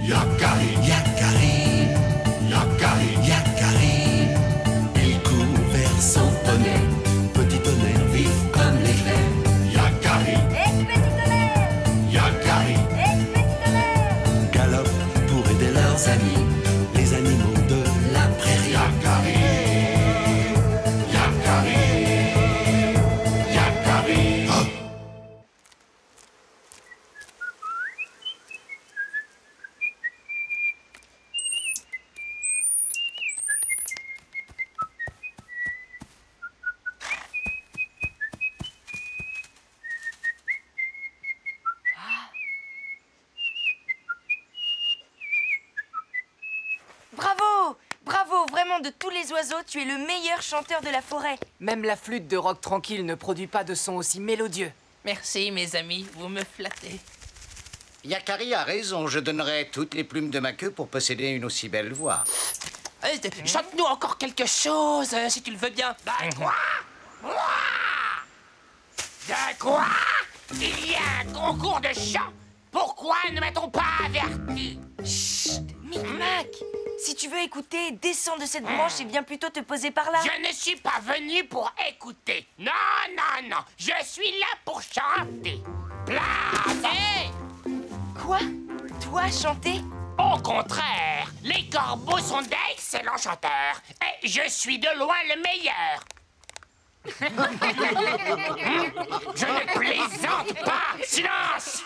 Yakari, Yakari, Yakari, Yakari. Il court vers son poney, petit tonnerre vif comme l'éclair. Yakari, Petit tonnerre, Yakari, petit tonnerre. galope pour aider leurs amis, les animaux de la prairie. Yakari, Yakari, Yakari. Oh. Bravo! Bravo! Vraiment, de tous les oiseaux, tu es le meilleur chanteur de la forêt. Même la flûte de rock tranquille ne produit pas de son aussi mélodieux. Merci, mes amis, vous me flattez. Yakari a raison, je donnerais toutes les plumes de ma queue pour posséder une aussi belle voix. Chante-nous encore quelque chose, si tu le veux bien. Quoi? De quoi? Il y a un concours de chant. Pourquoi ne m'a-t-on pas averti? Chut! Micmac! Si tu veux écouter, descends de cette branche et viens plutôt te poser par là. Je ne suis pas venu pour écouter. Non, non, non. Je suis là pour chanter. Placez! Quoi? Toi chanter? Au contraire, les corbeaux sont d'excellents chanteurs. Et je suis de loin le meilleur. Je ne plaisante pas. Silence!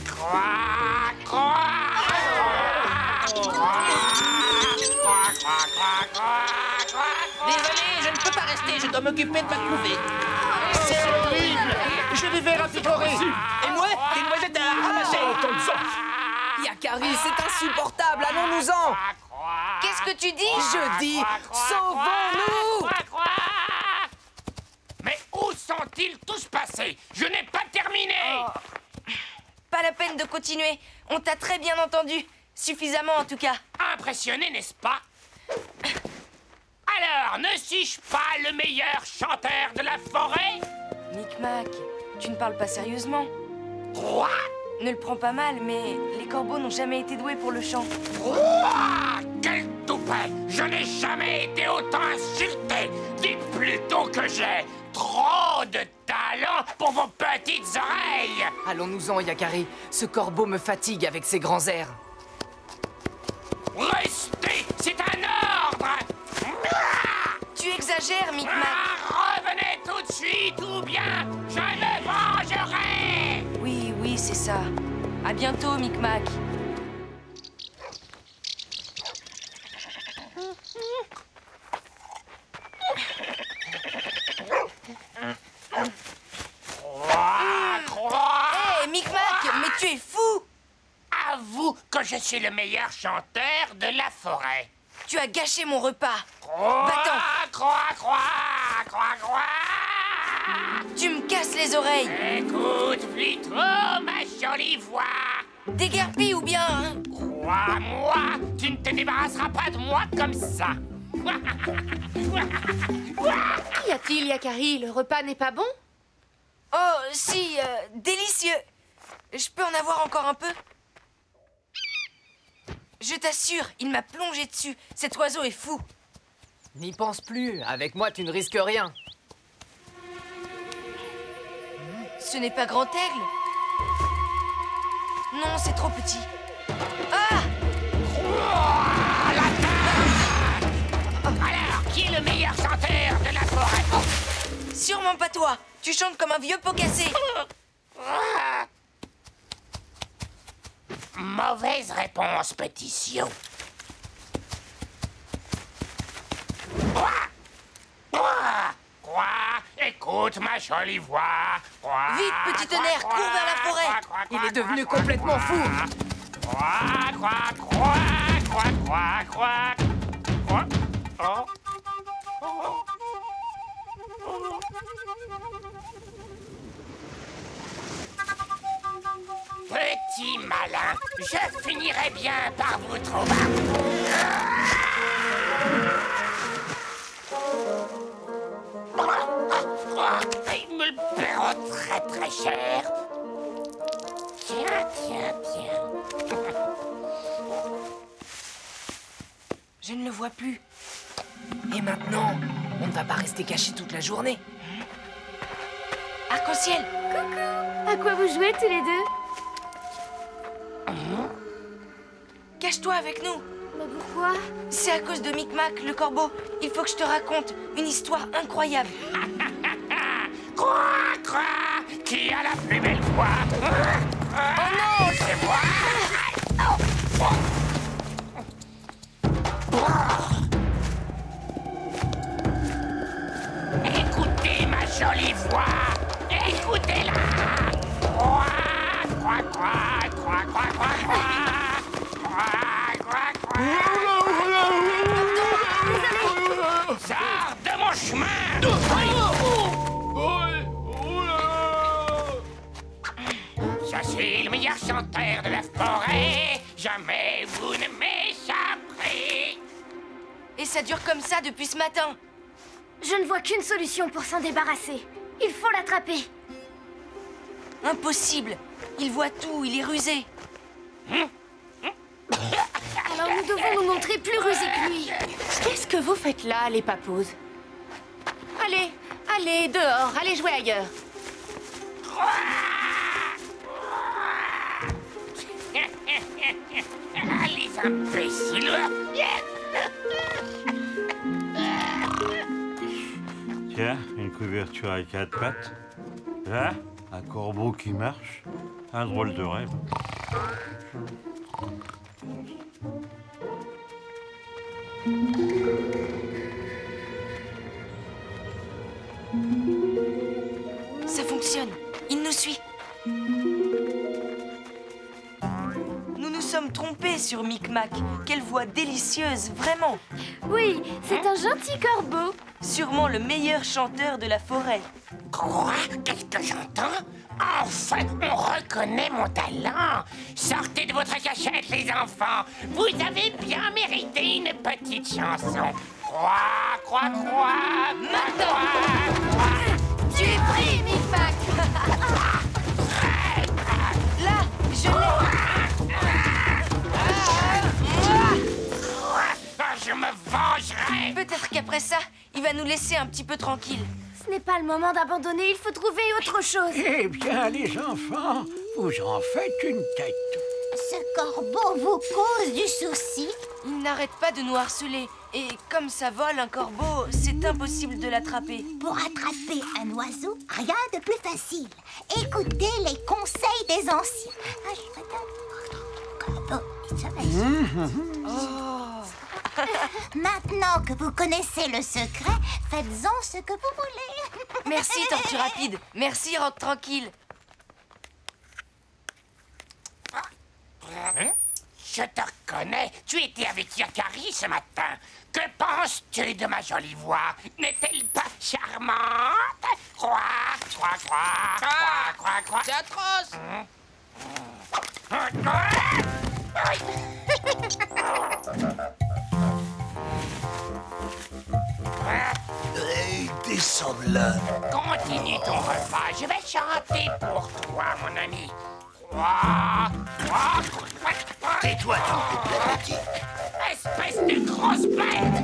Croix, croix, Désolé, je ne peux pas rester, je dois m'occuper de ma couvée. C'est horrible! J'ai des vers à dévorer! Et moi, des noisettes à ramasser. Yakari, c'est insupportable, allons-nous-en! Qu'est-ce que tu dis? Je dis, sauvons-nous! Mais où sont-ils tous passés? Je n'ai pas terminé. Pas la peine de continuer. On t'a très bien entendu. Suffisamment en tout cas. Impressionné, n'est-ce pas? Alors, ne suis-je pas le meilleur chanteur de la forêt? Micmac, tu ne parles pas sérieusement. Quoi? Ne le prends pas mal, mais les corbeaux n'ont jamais été doués pour le chant. Quoi? Quel toupet! Je n'ai jamais été autant insulté. Dites plutôt que j'ai trop de talent pour vos petites oreilles. Allons-nous-en, Yakari. Ce corbeau me fatigue avec ses grands airs. Restez! C'est un ordre! Tu exagères, Micmac. Revenez tout de suite ou bien je me vengerai! Oui, oui, c'est ça. À bientôt, Micmac. Hé, Micmac, mais tu es fou! Avoue que je suis le meilleur chanteur de la forêt. Tu as gâché mon repas. Croix, Va-t'en. croix, croix, croix, croix. Tu me casses les oreilles. Écoute plutôt ma jolie voix. Déguerpis ou bien, hein? Crois-moi, tu ne te débarrasseras pas de moi comme ça. Qu'y a-t-il, Yakari? Le repas n'est pas bon? Oh, si, délicieux. Je peux en avoir encore un peu? Je t'assure, il m'a plongé dessus. Cet oiseau est fou. N'y pense plus, avec moi tu ne risques rien. Ce n'est pas Grand Aigle? Non, c'est trop petit. Ah! Alors, qui est le meilleur chanteur de la forêt? Sûrement pas toi. Tu chantes comme un vieux pot cassé. Mauvaise réponse, petit Sio. Quoi? Écoute ma jolie voix. Vite, petit tonnerre, cours vers la forêt. Il est devenu complètement fou. Petit malin, je finirai bien par vous trouver. Ils me le paieront très très cher. Tiens, tiens, tiens. Je ne le vois plus. Et maintenant, on ne va pas rester caché toute la journée. Arc-en-ciel! À quoi vous jouez tous les deux? Cache-toi avec nous! Mais pourquoi? C'est à cause de Micmac, le corbeau. Il faut que je te raconte une histoire incroyable. Quoi, quoi? Qui a la plus belle voix? Oh non, c'est moi! Écoutez ma jolie voix! Écoutez-la! Quoi, quoi, quoi, quoi, quoi, quoi, quoi, quoi, quoi, quoi. Sors de mon chemin! Je suis le meilleur chanteur de la forêt. Jamais vous ne m'échapperez. Et ça dure comme ça depuis ce matin. Je ne vois qu'une solution pour s'en débarrasser. Il faut l'attraper. Impossible. Il voit tout, il est rusé. Alors nous devons nous montrer plus rusés que lui. Qu'est-ce que vous faites là, les papous? Allez, allez, dehors, allez jouer ailleurs. Les imbéciles. Tiens, une couverture à 4 pattes. Là, un corbeau qui marche. Un drôle de rêve. Ça fonctionne. Il nous suit. Nous nous sommes trompés sur Micmac. Quelle voix délicieuse, vraiment. Oui, c'est un gentil corbeau. Sûrement le meilleur chanteur de la forêt. Quoi? Qu'est-ce que j'entends? Enfin, on reconnaît mon talent. Sortez de votre cachette, les enfants. Vous avez bien mérité une petite chanson. Croix, croix, croix, Maintenant. Tu es pris, Micmac. Là, je l'ai. Je me vengerai. Peut-être qu'après ça, il va nous laisser un petit peu tranquille. Ce n'est pas le moment d'abandonner, il faut trouver autre chose. Eh bien, les enfants, vous en faites une tête. Ce corbeau vous cause du souci? Il n'arrête pas de nous harceler. Et comme ça vole un corbeau, c'est impossible de l'attraper. Pour attraper un oiseau, rien de plus facile. Écoutez les conseils des anciens. Corbeau, il sommeille. Maintenant que vous connaissez le secret, faites-en ce que vous voulez. Merci, Tortue Rapide. Merci, Rock Tranquille. Je te reconnais. Tu étais avec Yakari ce matin. Que penses-tu de ma jolie voix? N'est-elle pas charmante? Croix, croix, croix, croix, croix, croix. C'est atroce. Hey, descends de là. Continue ton repas. Je vais chanter pour toi, mon ami. Croix, croix, croix, croix. Tais-toi, ton petit. Espèce de grosse bête!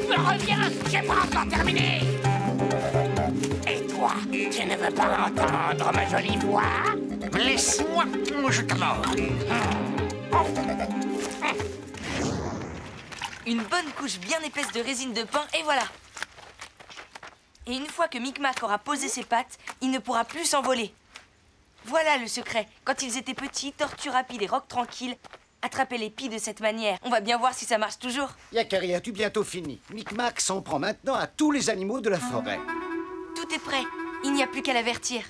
Reviens, j'ai pas encore terminé! Et toi, tu ne veux pas entendre ma jolie voix? Laisse-moi, je te mords. Une bonne couche bien épaisse de résine de pin, et voilà. Et une fois que Micmac aura posé ses pattes, il ne pourra plus s'envoler. Voilà le secret. Quand ils étaient petits, Tortue Rapide et Rock Tranquille attrapaient les pies de cette manière. On va bien voir si ça marche toujours. Yakari, as-tu bientôt fini? Micmac s'en prend maintenant à tous les animaux de la forêt. Tout est prêt. Il n'y a plus qu'à l'avertir.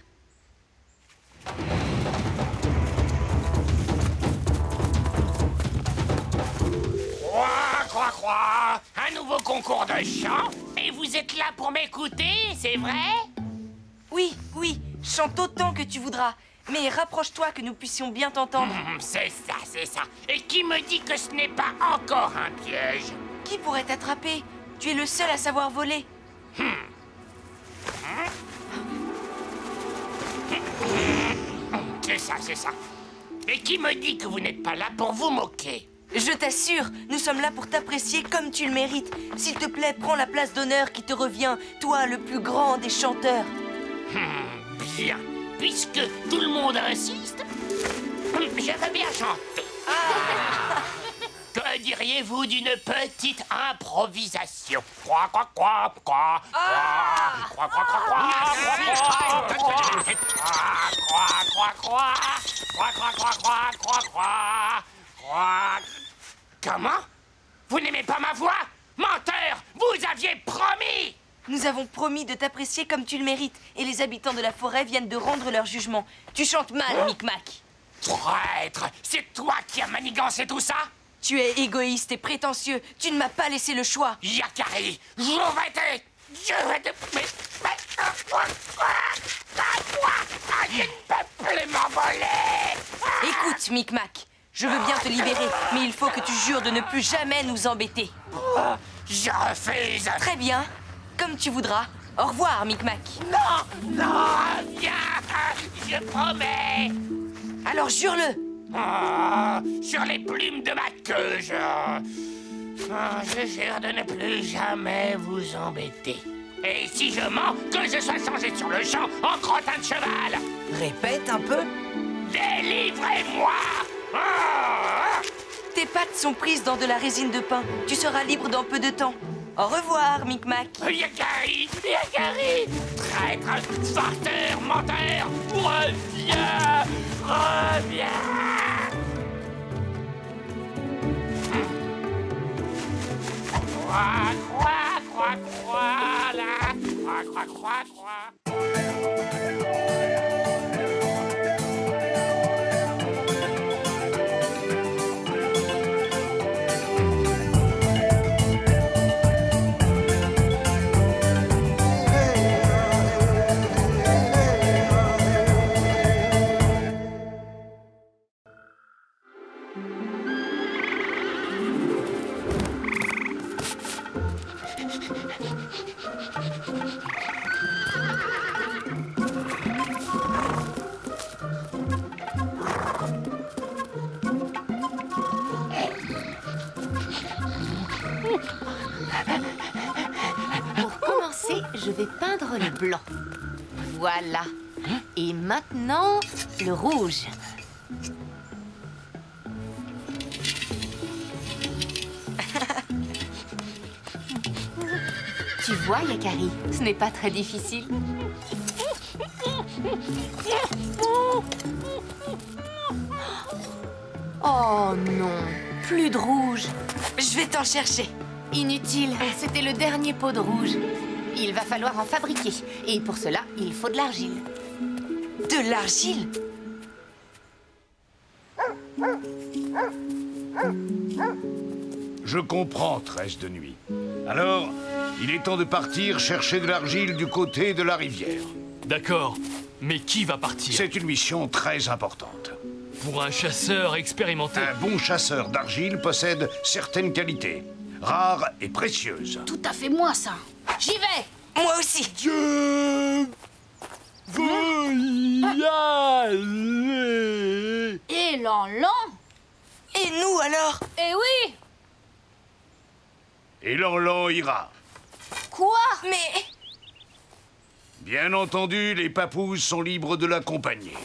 Croix, croix, croix! Un nouveau concours de chant? Et vous êtes là pour m'écouter, c'est vrai? Oui, oui, chante autant que tu voudras. Mais rapproche-toi que nous puissions bien t'entendre. C'est ça, c'est ça. Et qui me dit que ce n'est pas encore un piège? Qui pourrait t'attraper? Tu es le seul à savoir voler. Tu sais ça, c'est ça. Mais qui me dit que vous n'êtes pas là pour vous moquer? Je t'assure, nous sommes là pour t'apprécier comme tu le mérites. S'il te plaît, prends la place d'honneur qui te revient, toi, le plus grand des chanteurs. Bien, puisque tout le monde insiste, je veux bien chanter. Que diriez-vous d'une petite improvisation? Quoi, quoi, quoi, quoi, quoi, quoi, quoi, quoi, quoi, quoi. Comment? Vous n'aimez pas ma voix? Menteur! Vous aviez promis! Nous avons promis de t'apprécier comme tu le mérites, et les habitants de la forêt viennent de rendre leur jugement. Tu chantes mal, Micmac. Traître! C'est toi qui as manigancé tout ça? Tu es égoïste et prétentieux. Tu ne m'as pas laissé le choix. Yakari, je vais te... Mais... Je ne peux plus m'envoler! Écoute, Micmac, je veux bien te libérer, mais il faut que tu jures de ne plus jamais nous embêter. Je refuse! Très bien, comme tu voudras. Au revoir, Micmac. Non, non, viens! Je promets! Alors jure-le! Sur les plumes de ma queue, je jure de ne plus jamais vous embêter. Et si je mens, que je sois changé sur le champ en crottin de cheval! Répète un peu. Délivrez-moi! Tes pattes sont prises dans de la résine de pin. Tu seras libre dans peu de temps. Au revoir, Micmac. Yakari! Yakari! Traître, farceur, menteur! Reviens! Reviens! Croix, là! Croix. Pour commencer, je vais peindre le blanc. Voilà. Et maintenant, le rouge. Tu vois, Yakari, ce n'est pas très difficile. Oh non, plus de rouge. Je vais t'en chercher. Inutile, c'était le dernier pot de rouge. Il va falloir en fabriquer. Et pour cela, il faut de l'argile. De l'argile? Je comprends, Tresse de Nuit. Alors, il est temps de partir chercher de l'argile du côté de la rivière. D'accord, mais qui va partir? C'est une mission très importante. Pour un chasseur expérimenté. Un bon chasseur d'argile possède certaines qualités, rares et précieuses. Tout à fait moi, ça. J'y vais. Moi aussi. Je veux y aller. Et Lanlan? Et nous alors? Eh oui. Et Lanlan ira. Quoi? Mais... Bien entendu, les papouses sont libres de l'accompagner.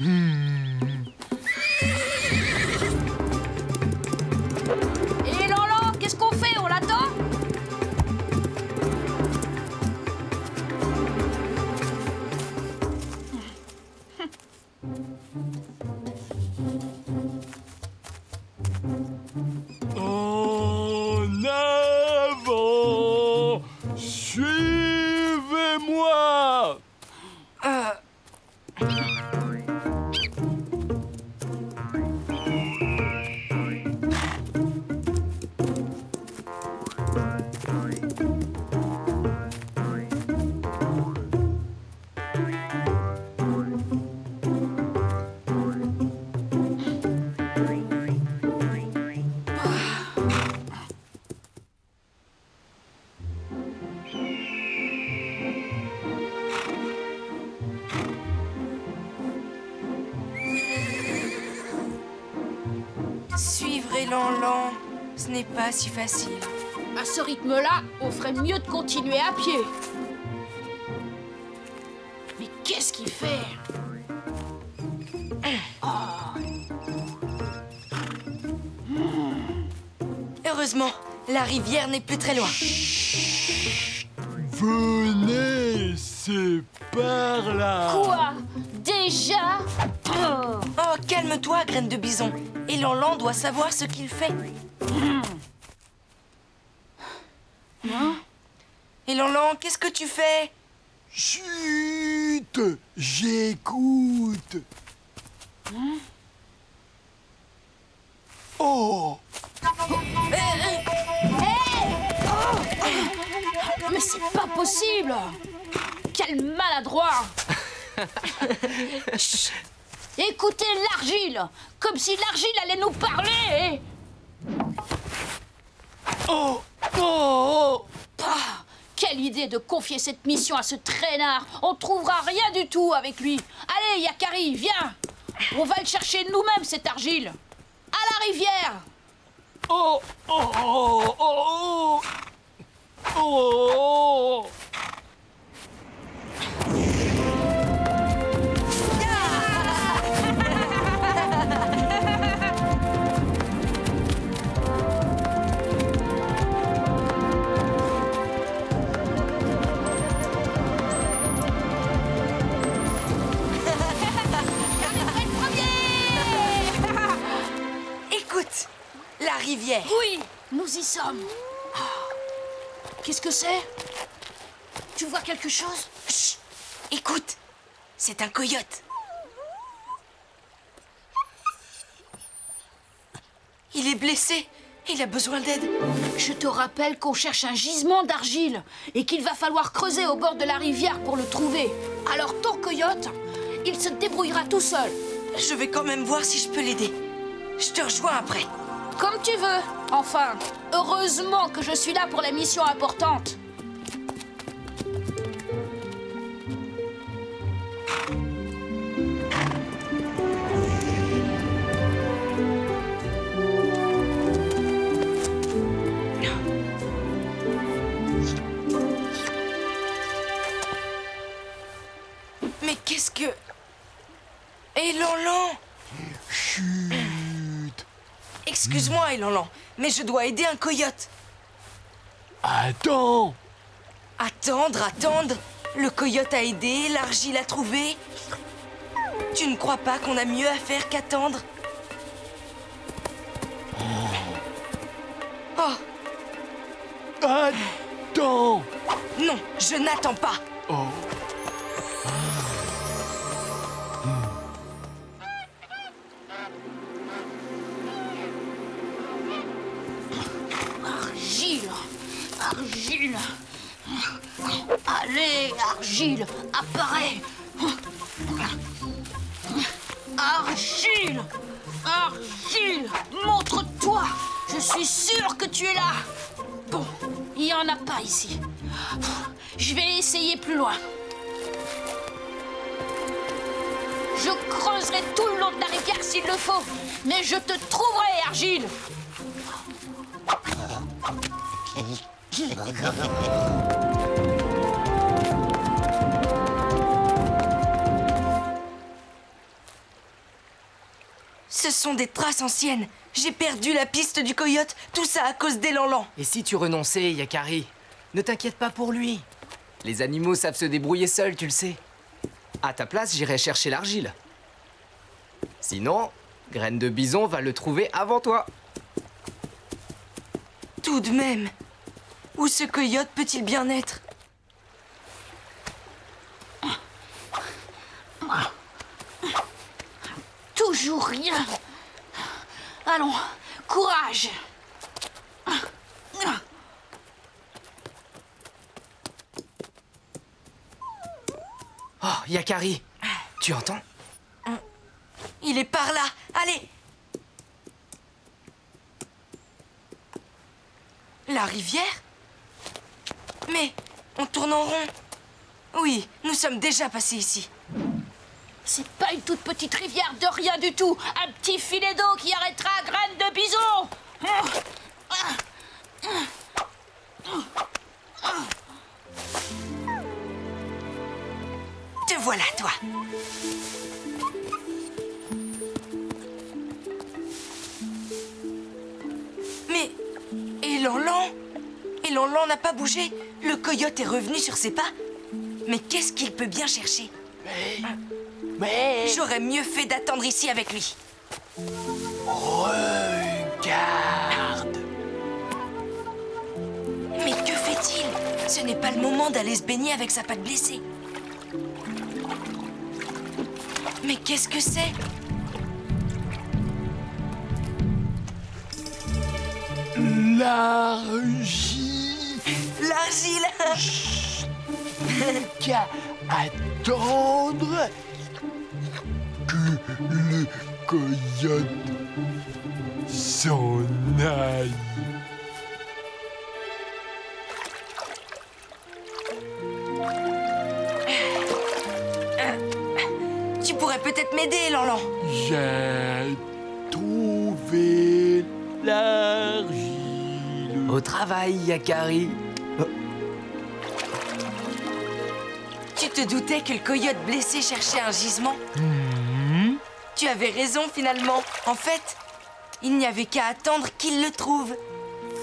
Et Lanlan, qu'est-ce qu'on fait? On l'attend? En avant! Suivez-moi! Lan, ce n'est pas si facile. À ce rythme-là, on ferait mieux de continuer à pied. Mais qu'est-ce qu'il fait? Heureusement, la rivière n'est plus très loin. Venez, c'est par là. Quoi? Déjà? Oh, calme-toi, graine de bison. Et Lan doit savoir ce qu'il fait. Et Lan, qu'est-ce que tu fais? Chut, j'écoute. Oh. Mais c'est pas possible! Quel maladroit! Chut. Écoutez l'argile! Comme si l'argile allait nous parler! Oh. Oh. Ah, quelle idée de confier cette mission à ce traînard! On trouvera rien du tout avec lui! Allez, Yakari, viens! On va le chercher nous-mêmes, cette argile! À la rivière! Oh. Oh. Oh. Oh. Oh. Écoute, la rivière. Oui, nous y sommes. Qu'est-ce que c'est? Tu vois quelque chose? Chut. Écoute, c'est un coyote. Il est blessé. Il a besoin d'aide. Je te rappelle qu'on cherche un gisement d'argile et qu'il va falloir creuser au bord de la rivière pour le trouver. Alors ton coyote, il se débrouillera tout seul. Je vais quand même voir si je peux l'aider. Je te rejoins après. Comme tu veux. Enfin, heureusement que je suis là pour la mission importante. Mais qu'est-ce que... Et Lan. Chut. Excuse-moi, Lan, mais je dois aider un coyote. Attends. Attendre. Le coyote a aidé, l'argile a trouvé. Tu ne crois pas qu'on a mieux à faire qu'attendre? Oh. Attends. Non, je n'attends pas. Oh. Argile. Allez, Argile, apparaît. Argile. Montre-toi. Je suis sûre que tu es là. Bon, il n'y en a pas ici. Je vais essayer plus loin. Je creuserai tout le long de la rivière s'il le faut. Mais je te trouverai, Argile. Ce sont des traces anciennes. J'ai perdu la piste du coyote. Tout ça à cause des Lan. Et si tu renonçais, Yakari? Ne t'inquiète pas pour lui. Les animaux savent se débrouiller seuls, tu le sais. À ta place, j'irai chercher l'argile. Sinon, Graine de Bison va le trouver avant toi. Tout de même. Où ce coyote peut-il bien être? Toujours rien. Allons, courage. Oh, Yakari, tu entends? Il est par là. Allez. La rivière? Mais on tourne en rond. Oui, nous sommes déjà passés ici. C'est pas une toute petite rivière de rien du tout. Un petit filet d'eau qui arrêtera Graine de Bison. Te voilà, toi. Mais... Et Lanlan? Et Lanlan n'a pas bougé? Le coyote est revenu sur ses pas? Mais qu'est-ce qu'il peut bien chercher? Mais... J'aurais mieux fait d'attendre ici avec lui. Regarde. Mais que fait-il? Ce n'est pas le moment d'aller se baigner avec sa patte blessée. Mais qu'est-ce que c'est? L'argile. L'argile. Qu'à attendre que le coyote s'en aille. Tu pourrais peut-être m'aider, Lanlan. J'ai trouvé l'argile. Au travail, Yakari. Tu te doutais que le coyote blessé cherchait un gisement? Tu avais raison, finalement. En fait, il n'y avait qu'à attendre qu'il le trouve.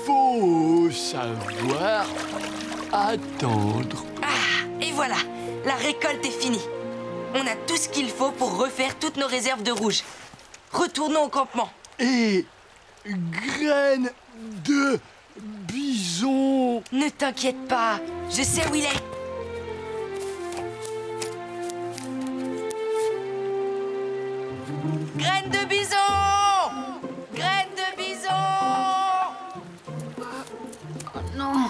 Faut savoir attendre. Ah, et voilà, la récolte est finie. On a tout ce qu'il faut pour refaire toutes nos réserves de rouge. Retournons au campement. Et graines de bison. Ne t'inquiète pas, je sais où il est. Graines de bison! Graines de bison! Oh non,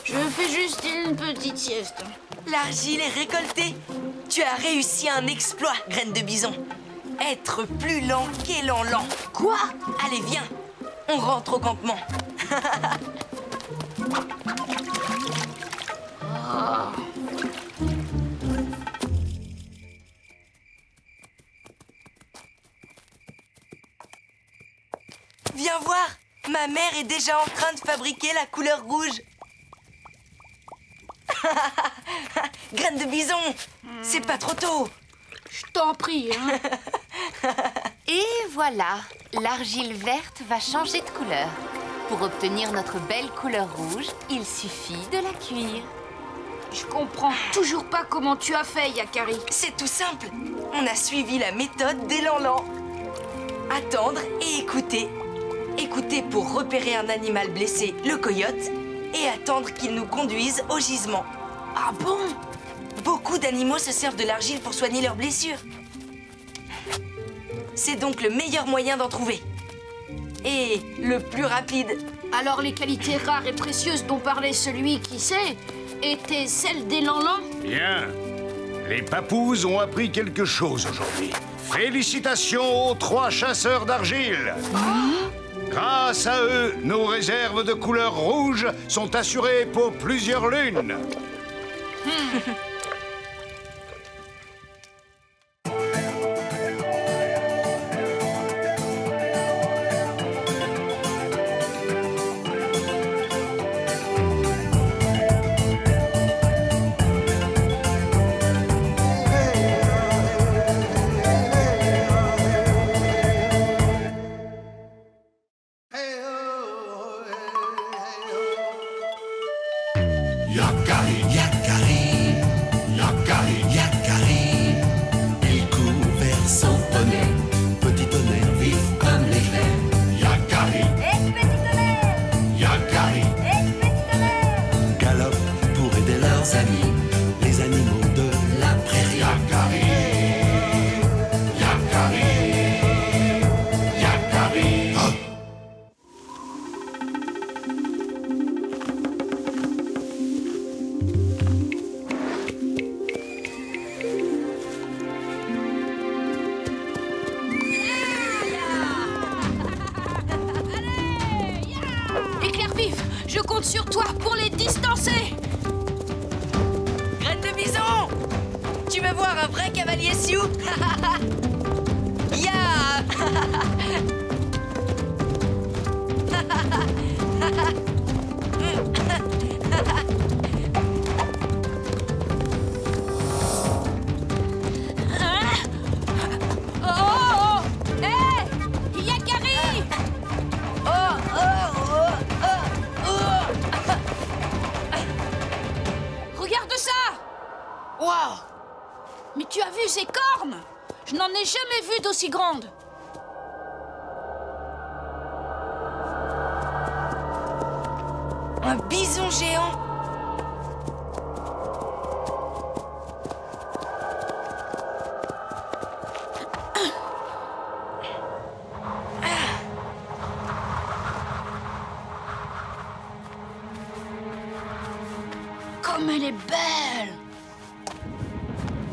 je fais juste une petite sieste. L'argile est récoltée. Tu as réussi un exploit, Graines de bison. Être plus lent qu'élan lent. Quoi? Allez, viens. On rentre au campement. Viens voir. Ma mère est déjà en train de fabriquer la couleur rouge. Graines de bison, c'est pas trop tôt. Je t'en prie, hein. Et voilà, l'argile verte va changer de couleur. Pour obtenir notre belle couleur rouge, il suffit de la cuire. Je comprends toujours pas comment tu as fait, Yakari. C'est tout simple. On a suivi la méthode des Lanlan. Attendre et écouter. Écouter pour repérer un animal blessé, le coyote, et attendre qu'il nous conduise au gisement. Ah bon? Beaucoup d'animaux se servent de l'argile pour soigner leurs blessures. C'est donc le meilleur moyen d'en trouver. Et le plus rapide. Alors les qualités rares et précieuses dont parlait celui qui sait étaient celles des Lanlan? Bien. Les papous ont appris quelque chose aujourd'hui. Félicitations aux 3 chasseurs d'argile. Grâce à eux, nos réserves de couleur rouge sont assurées pour plusieurs lunes. Yakari, Yakari, Yakari, Yakari. Il court vers son poney, petit tonnerre vif comme l'éclair. Yakari, Yakari, galope pour aider leurs amis, les animaux de la prairie. Yakari, Yakari, Yakari. Oh. Éclair vif, je compte sur toi pour les distancer. Graines de bison, tu veux voir un vrai cavalier Sioux? Ya. Oh! Hé! Yakari! Regarde ça! Waouh! Mais tu as vu ces cornes? Je n'en ai jamais vu d'aussi grandes. Un bison géant! Comme elle est belle!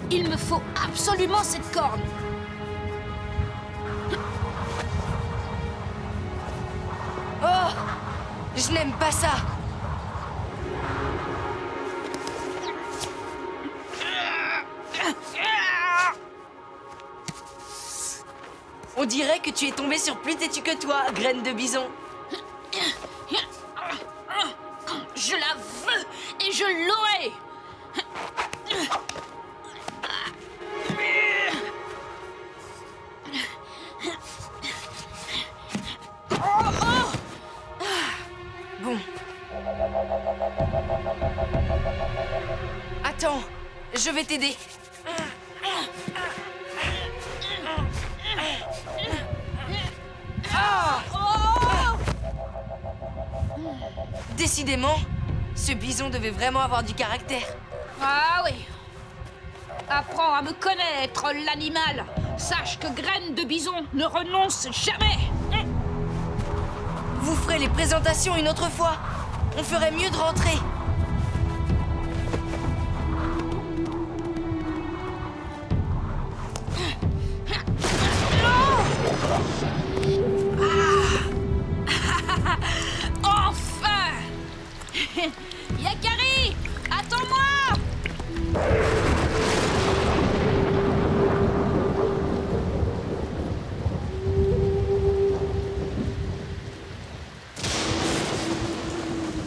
Il me faut absolument cette corne. Oh! Je n'aime pas ça! On dirait que tu es tombé sur plus têtu que toi, graine de bison. Je la veux et je l'aurai. Bon. Attends, je vais t'aider. Décidément, ce bison devait vraiment avoir du caractère. Ah oui. Apprends à me connaître, l'animal. Sache que Graine de Bison ne renonce jamais. Vous ferez les présentations une autre fois. On ferait mieux de rentrer. Enfin! Yakari, attends-moi!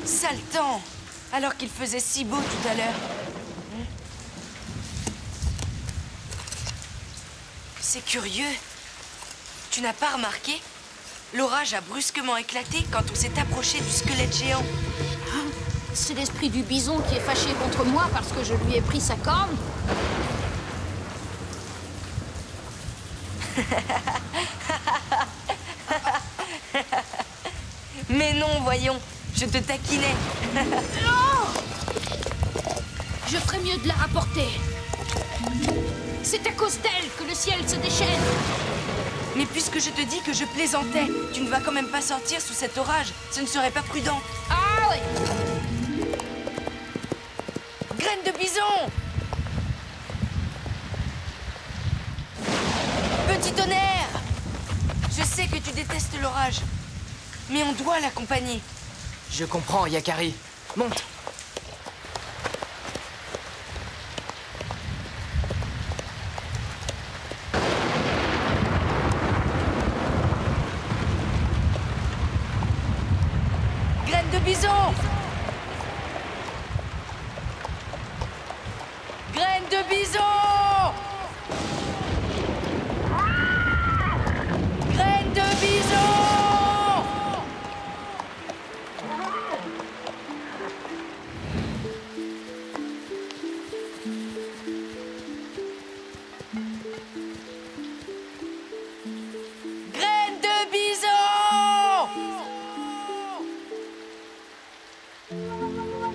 Sale temps! Alors qu'il faisait si beau tout à l'heure. C'est curieux. Tu n'as pas remarqué? L'orage a brusquement éclaté quand on s'est approché du squelette géant. C'est l'esprit du bison qui est fâché contre moi parce que je lui ai pris sa corne. Mais non, voyons, je te taquinais. Je ferais mieux de la rapporter. C'est à cause d'elle que le ciel se déchaîne. Mais puisque je te dis que je plaisantais, tu ne vas quand même pas sortir sous cet orage. Ce ne serait pas prudent. Ah oui! Graine de bison! Petit tonnerre! Je sais que tu détestes l'orage, mais on doit l'accompagner. Je comprends, Yakari. Monte. Graine de bison! Graine de bison! Graine de bison! Graine de bison!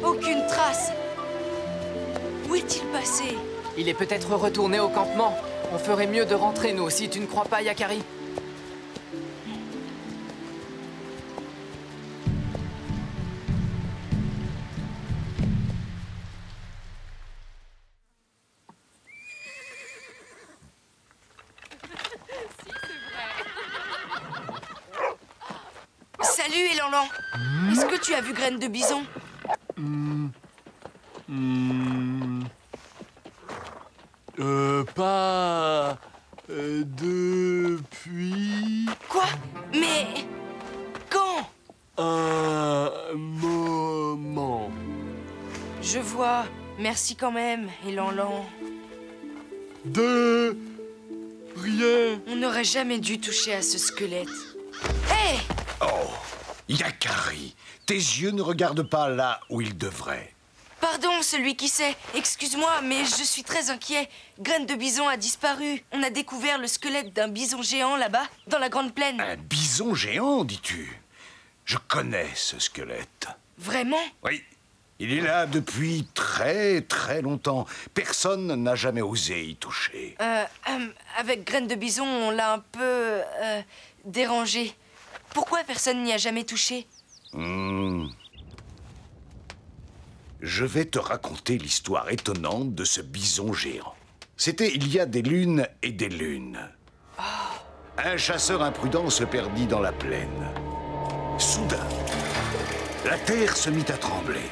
Aucune trace. Où est-il passé? Il est peut-être retourné au campement. On ferait mieux de rentrer, nous aussi, tu ne crois pas, Yakari? Salut, Élanlan. Est-ce que tu as vu Graine de bison? Pas... depuis... Quoi? Mais... quand? Je vois. Merci quand même, Elan-Lan. De... rien. On n'aurait jamais dû toucher à ce squelette. Hé! Oh, Yakari, tes yeux ne regardent pas là où ils devraient. Pardon, celui qui sait. Excuse-moi, mais je suis très inquiet. Graine de bison a disparu. On a découvert le squelette d'un bison géant là-bas, dans la grande plaine. Un bison géant, dis-tu? Je connais ce squelette. Vraiment? Oui. Il est là depuis très très longtemps. Personne n'a jamais osé y toucher. Avec Graine de bison, on l'a un peu... dérangé. Pourquoi personne n'y a jamais touché? Je vais te raconter l'histoire étonnante de ce bison géant. C'était il y a des lunes et des lunes. Un chasseur imprudent se perdit dans la plaine. Soudain, la terre se mit à trembler.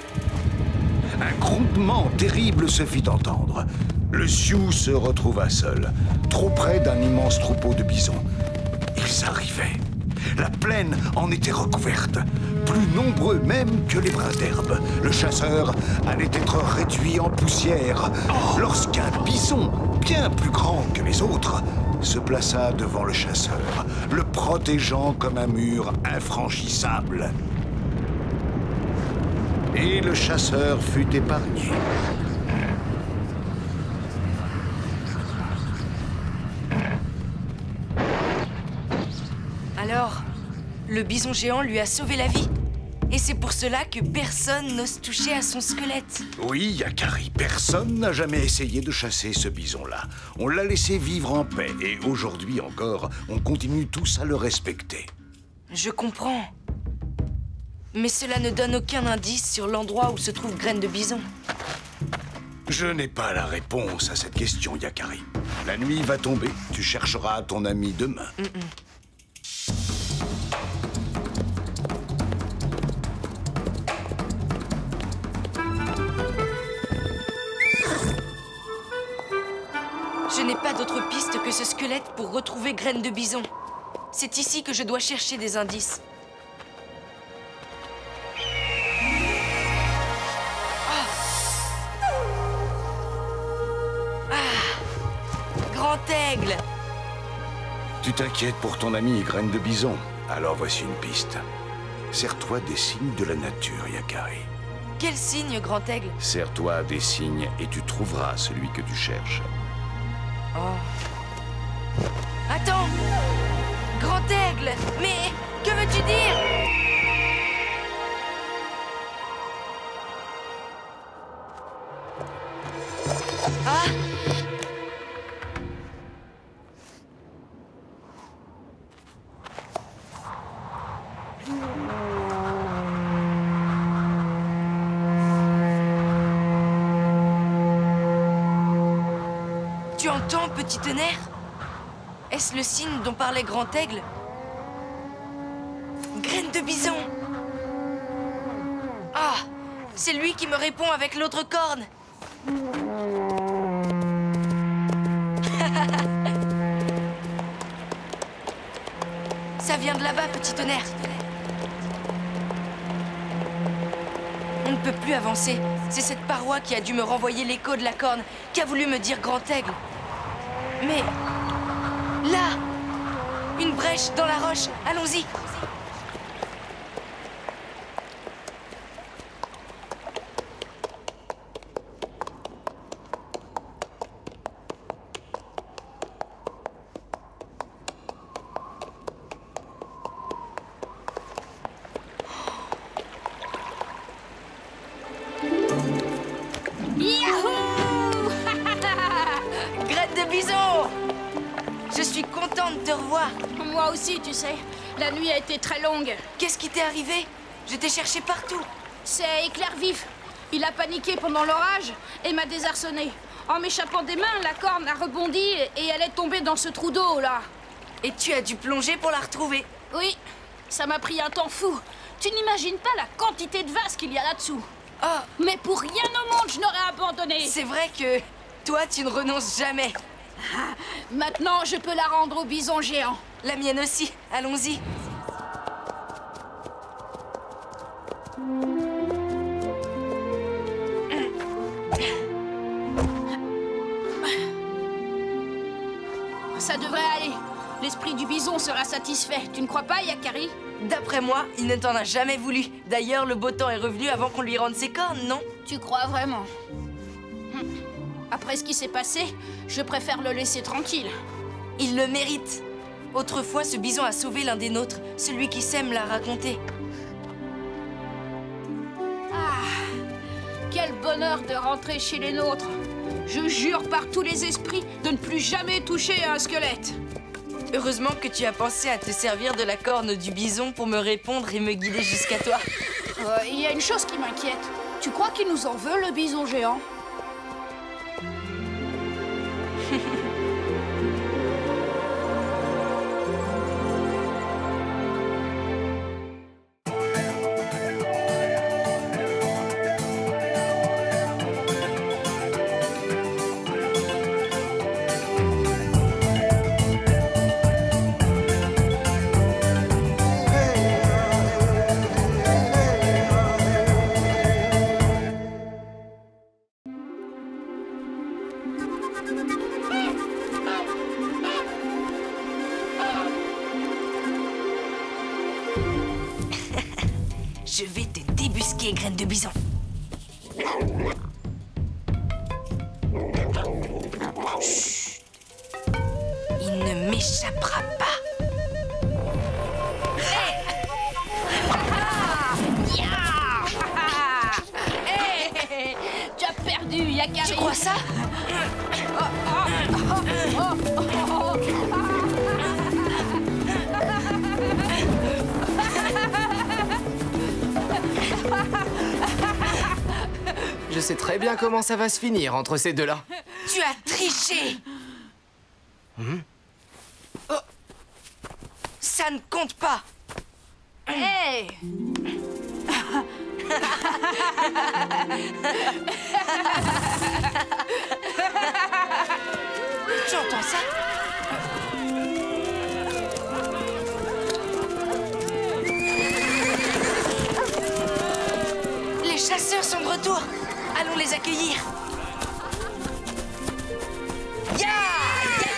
Un grondement terrible se fit entendre. Le Sioux se retrouva seul, trop près d'un immense troupeau de bisons. Ils arrivaient. La plaine en était recouverte, plus nombreux même que les brins d'herbe. Le chasseur allait être réduit en poussière lorsqu'un bison, bien plus grand que les autres, se plaça devant le chasseur, le protégeant comme un mur infranchissable. Et le chasseur fut épargné. Alors, le bison géant lui a sauvé la vie. Et c'est pour cela que personne n'ose toucher à son squelette. Oui, Yakari, personne n'a jamais essayé de chasser ce bison-là. On l'a laissé vivre en paix, et aujourd'hui encore, on continue tous à le respecter. Je comprends. Mais cela ne donne aucun indice sur l'endroit où se trouve Graine de bison. Je n'ai pas la réponse à cette question, Yakari. La nuit va tomber, tu chercheras ton ami demain. Je n'ai pas d'autre piste que ce squelette pour retrouver Graine de bison. C'est ici que je dois chercher des indices. Grand aigle! Tu t'inquiètes pour ton ami Graine de bison. Alors voici une piste. Sers-toi des signes de la nature, Yakari. Quel signe, grand aigle? Sers-toi des signes et tu trouveras celui que tu cherches. Oh. Attends! Grand aigle! Mais que veux-tu dire? Ah! Tu entends, petit tonnerre? Est-ce le signe dont parlait Grand Aigle? Graine de bison! Ah! C'est lui qui me répond avec l'autre corne! Ça vient de là-bas, petit tonnerre. On ne peut plus avancer. C'est cette paroi qui a dû me renvoyer l'écho de la corne, qui a voulu me dire Grand Aigle. Mais... là! Une brèche dans la roche. Allons-y! Je suis contente de te revoir. Moi aussi, tu sais. La nuit a été très longue. Qu'est-ce qui t'est arrivé? Je t'ai cherché partout. C'est Éclair Vif. Il a paniqué pendant l'orage et m'a désarçonné. En m'échappant des mains, la corne a rebondi et elle est tombée dans ce trou d'eau, là. Et tu as dû plonger pour la retrouver? Oui, ça m'a pris un temps fou. Tu n'imagines pas la quantité de vases qu'il y a là-dessous. Oh. Mais pour rien au monde, je n'aurais abandonné. C'est vrai que toi, tu ne renonces jamais. Ah, maintenant, je peux la rendre au bison géant. La mienne aussi. Allons-y. devrait aller. L'esprit du bison sera satisfait. Tu ne crois pas, Yakari? D'après moi, il ne t'en a jamais voulu. D'ailleurs, le beau temps est revenu avant qu'on lui rende ses cornes, non? Tu crois vraiment? Après ce qui s'est passé, je préfère le laisser tranquille. Il le mérite. Autrefois, ce bison a sauvé l'un des nôtres. Celui qui sait me l'a raconté. Ah, quel bonheur de rentrer chez les nôtres. Je jure par tous les esprits de ne plus jamais toucher à un squelette. Heureusement que tu as pensé à te servir de la corne du bison pour me répondre et me guider jusqu'à toi. Il y a une chose qui m'inquiète. Tu crois qu'il nous en veut, le bison géant? Je vais te débusquer, graine de bison. Chut. Il ne m'échappera pas. Tu as perdu, Yakari. Tu crois ça? Je sais très bien comment ça va se finir entre ces deux-là. Tu as triché. Oh. Ça ne compte pas. Hey. Tu entends ça? Les chasseurs sont de retour. Allons les accueillir. Ya! Ya!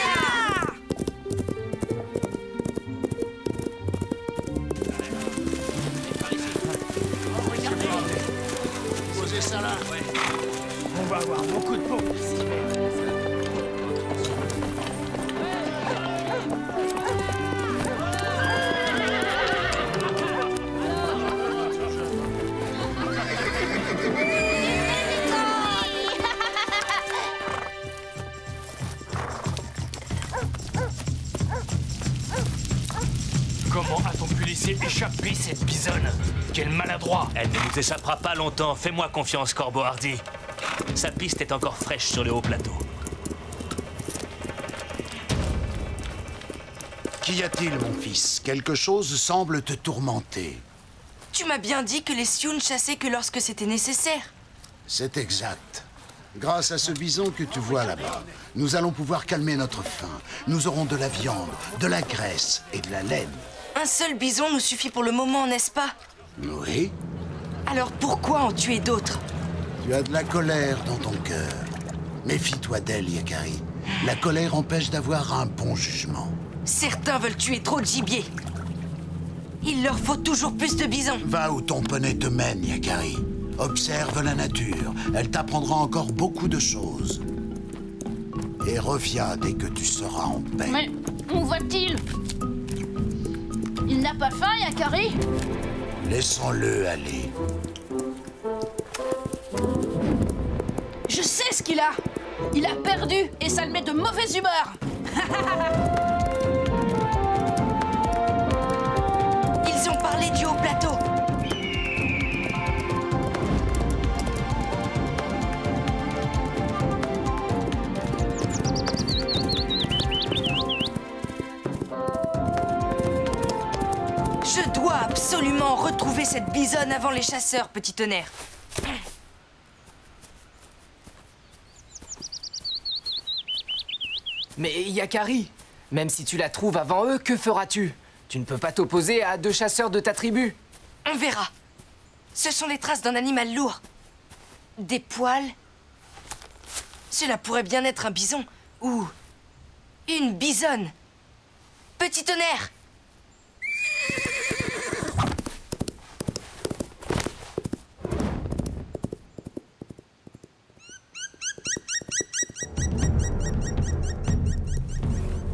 Posez ça là. Ouais. On va avoir beaucoup de peau. Comment a-t-on pu laisser échapper cette bisonne? Quel maladroit! Elle ne nous échappera pas longtemps. Fais-moi confiance, Corbeau Hardy. Sa piste est encore fraîche sur le haut plateau. Qu'y a-t-il, mon fils? Quelque chose semble te tourmenter. Tu m'as bien dit que les Sioux ne chassaient que lorsque c'était nécessaire. C'est exact. Grâce à ce bison que tu vois là-bas, nous allons pouvoir calmer notre faim. Nous aurons de la viande, de la graisse et de la laine. Un seul bison nous suffit pour le moment, n'est-ce pas? Oui. Alors pourquoi en tuer d'autres? Tu as de la colère dans ton cœur. Méfie-toi d'elle, Yakari. La colère empêche d'avoir un bon jugement. Certains veulent tuer trop de gibier. Il leur faut toujours plus de bisons. Va où ton poney te mène, Yakari. Observe la nature. Elle t'apprendra encore beaucoup de choses. Et reviens dès que tu seras en paix. Mais où va-t-il? Il n'a pas faim, Yakari? Laissons-le aller. Je sais ce qu'il a. Il a perdu et ça le met de mauvaise humeur. Ils ont parlé du haut plateau. Je dois absolument retrouver cette bisonne avant les chasseurs, petit tonnerre. Mais Yakari, même si tu la trouves avant eux, que feras-tu? Tu ne peux pas t'opposer à deux chasseurs de ta tribu. On verra. Ce sont les traces d'un animal lourd. Des poils. Cela pourrait bien être un bison ou Une bisonne. Petit tonnerre.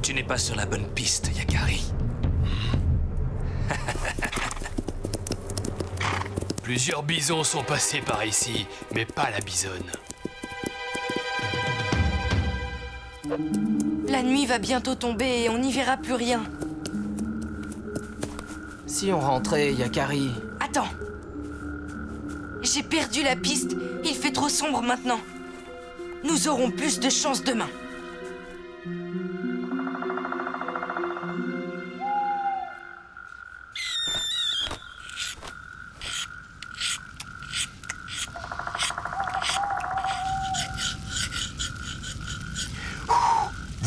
Tu n'es pas sur la bonne piste, Yakari. Plusieurs bisons sont passés par ici, mais pas la bisonne. La nuit va bientôt tomber et on n'y verra plus rien. Si on rentrait, Yakari... Attends. J'ai perdu la piste. Il fait trop sombre maintenant. Nous aurons plus de chance demain.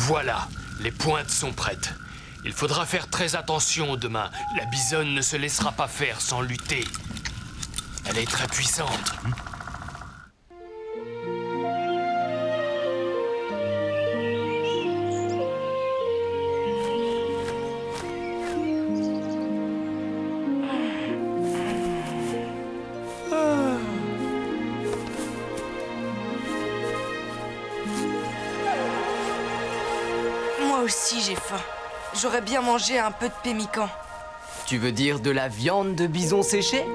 Voilà, les pointes sont prêtes. Il faudra faire très attention demain. La bisonne ne se laissera pas faire sans lutter. Elle est très puissante. Moi aussi j'ai faim. J'aurais bien mangé un peu de pémican. Tu veux dire de la viande de bison séchée?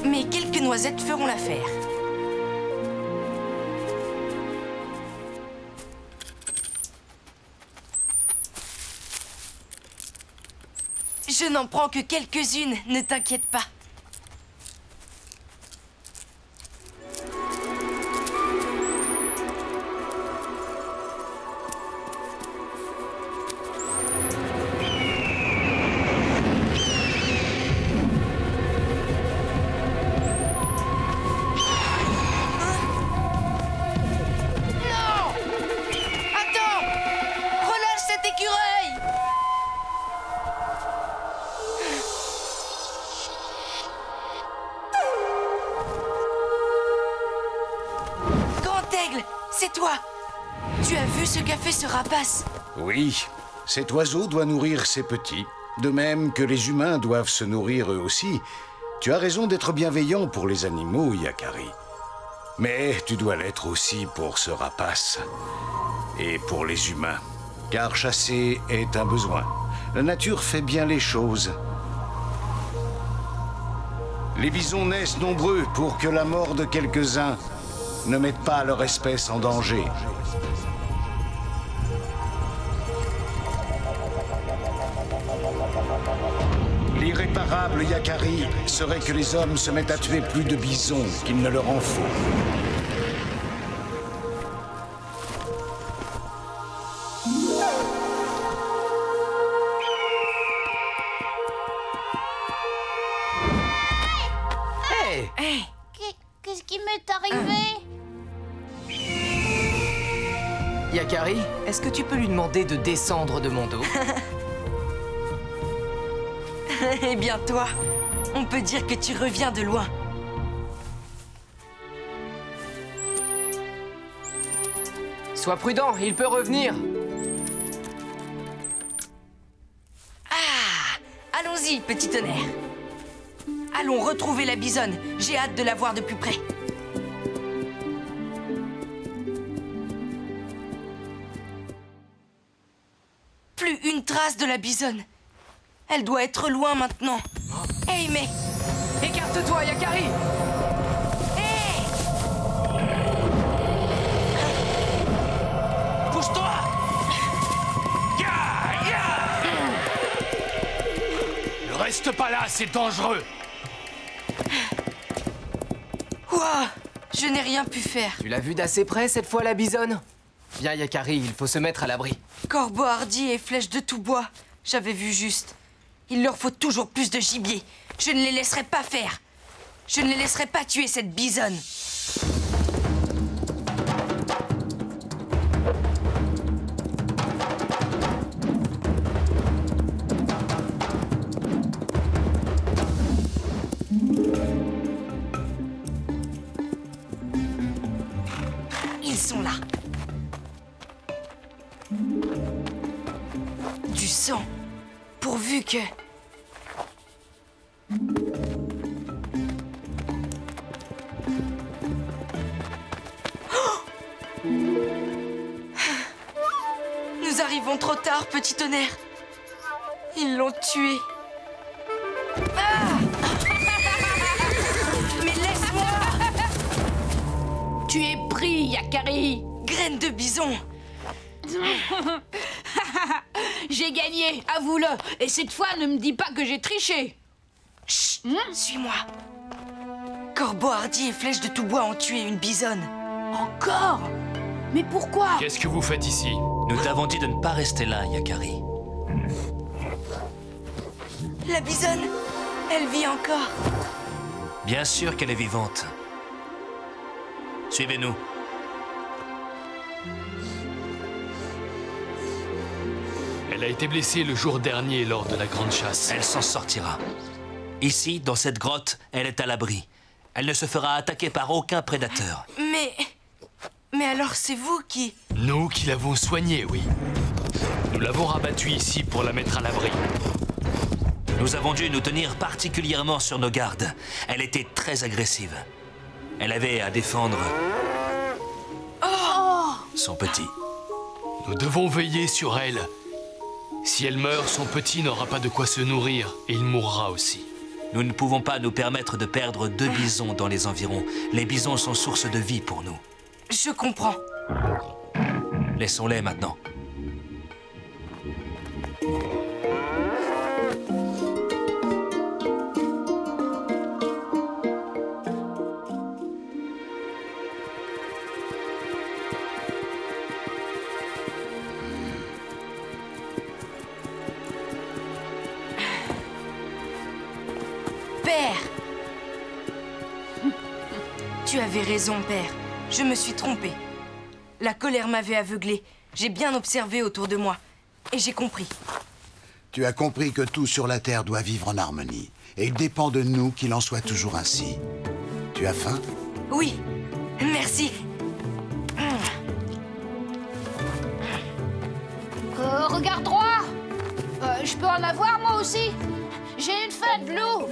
Mais quelques noisettes feront l'affaire. Je n'en prends que quelques-unes, ne t'inquiète pas. C'est toi! Tu as vu ce qu'a fait ce rapace? Oui, cet oiseau doit nourrir ses petits, de même que les humains doivent se nourrir eux aussi. Tu as raison d'être bienveillant pour les animaux, Yakari. Mais tu dois l'être aussi pour ce rapace. Et pour les humains. Car chasser est un besoin. La nature fait bien les choses. Les bisons naissent nombreux pour que la mort de quelques-uns ne mette pas leur espèce en danger. L'irréparable, Yakari, serait que les hommes se mettent à tuer plus de bisons qu'il ne leur en faut. Hey! Qu'est-ce qui m'est arrivé? Yakari, est-ce que tu peux lui demander de descendre de mon dos? Eh bien toi, on peut dire que tu reviens de loin. Sois prudent, il peut revenir. Ah! Allons-y, petit tonnerre. Allons retrouver la bisonne. J'ai hâte de la voir de plus près. Plus une trace de la bisonne. Elle doit être loin maintenant. Hey, mais... Écarte-toi, Yakari! Hey! Pousse-toi! Ne reste pas là, c'est dangereux. Ouah! Je n'ai rien pu faire. Tu l'as vu d'assez près cette fois, la bisonne? Viens, Yakari, il faut se mettre à l'abri. Corbeau hardi et flèches de tout bois. J'avais vu juste. Il leur faut toujours plus de gibier. Je ne les laisserai pas faire. Je ne les laisserai pas tuer cette bisonne. Ils sont là. Du sang. Pourvu que... Nous arrivons trop tard, petit tonnerre. Ils l'ont tué. Ah! Mais laisse-moi! Tu es pris, Yakari. Graine de bison. J'ai gagné, avoue-le. Et cette fois, ne me dis pas que j'ai triché. Chut, suis-moi. Corbeau hardi et flèche de tout bois ont tué une bisonne. Encore? Mais pourquoi? Qu'est-ce que vous faites ici? Nous t'avons dit de ne pas rester là, Yakari. La bisonne, elle vit encore. Bien sûr qu'elle est vivante. Suivez-nous. Elle a été blessée le jour dernier lors de la grande chasse. Elle s'en sortira. Ici, dans cette grotte, elle est à l'abri. Elle ne se fera attaquer par aucun prédateur. Mais alors c'est vous qui... Nous qui l'avons soignée, oui. Nous l'avons rabattue ici pour la mettre à l'abri. Nous avons dû nous tenir particulièrement sur nos gardes. Elle était très agressive. Elle avait à défendre... son petit. Nous devons veiller sur elle. Si elle meurt, son petit n'aura pas de quoi se nourrir et il mourra aussi. Nous ne pouvons pas nous permettre de perdre 2 bisons dans les environs. Les bisons sont source de vie pour nous. Je comprends. Laissons-les maintenant. Père! Tu avais raison, Père. Je me suis trompée. La colère m'avait aveuglée. J'ai bien observé autour de moi. Et j'ai compris. Tu as compris que tout sur la Terre doit vivre en harmonie. Et il dépend de nous qu'il en soit toujours ainsi. Tu as faim? Oui. Merci. Regarde droit. Je peux en avoir, moi aussi. J'ai une faim de l'eau.